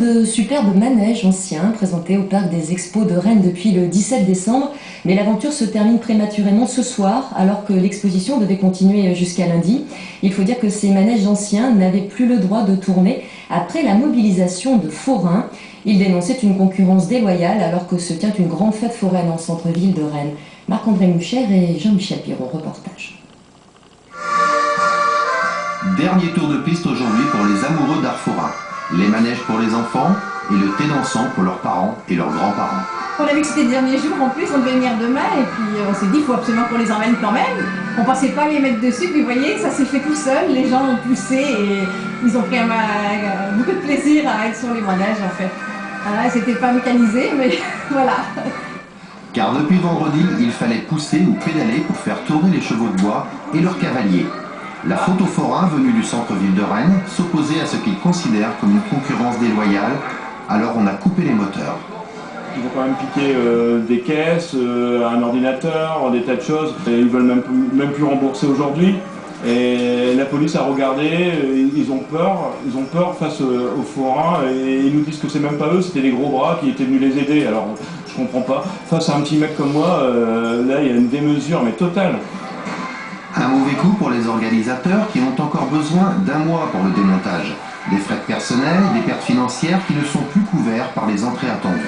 de superbes manèges anciens présentés au parc des Expos de Rennes depuis le 17 décembre. Mais l'aventure se termine prématurément ce soir, alors que l'exposition devait continuer jusqu'à lundi. Il faut dire que ces manèges anciens n'avaient plus le droit de tourner après la mobilisation de forains. Ils dénonçaient une concurrence déloyale alors que se tient une grande fête foraine en centre-ville de Rennes. Marc-André Mouchère et Jean-Michel Piron, reportage. Dernier tour de piste aujourd'hui pour les amoureux d'art forain. Les manèges pour les enfants et le thé dansant pour leurs parents et leurs grands-parents. On a vu que c'était le dernier jour en plus, on devait venir demain et puis on s'est dit il faut absolument qu'on les emmène quand même. On pensait pas les mettre dessus, puis vous voyez, ça s'est fait tout seul, les gens ont poussé et ils ont pris beaucoup de plaisir à être sur les manèges en fait. Voilà, c'était pas mécanisé, mais voilà. Car depuis vendredi, il fallait pousser ou pédaler pour faire tourner les chevaux de bois et leurs cavaliers. La faute aux forains venus du centre-ville de Rennes s'opposait à ce qu'ils considèrent comme une concurrence déloyale, alors on a coupé les moteurs. Ils vont quand même piquer des caisses, un ordinateur, des tas de choses. Et ils veulent même plus rembourser aujourd'hui. Et la police a regardé, ils ont peur face aux forains et ils nous disent que c'est même pas eux, c'était les gros bras qui étaient venus les aider. Alors je comprends pas. Face à un petit mec comme moi, là il y a une démesure mais totale. Un mauvais coup pour les organisateurs qui ont encore besoin d'un mois pour le démontage. Des frais de personnel, des pertes financières qui ne sont plus couverts par les entrées attendues.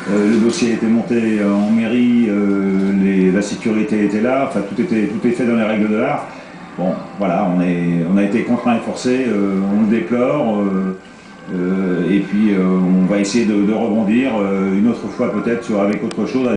Le dossier a été monté en mairie, la sécurité était là, enfin tout est fait dans les règles de l'art. Bon, voilà, on a été contraints et forcés, on le déplore, et puis on va essayer de rebondir une autre fois peut-être avec autre chose.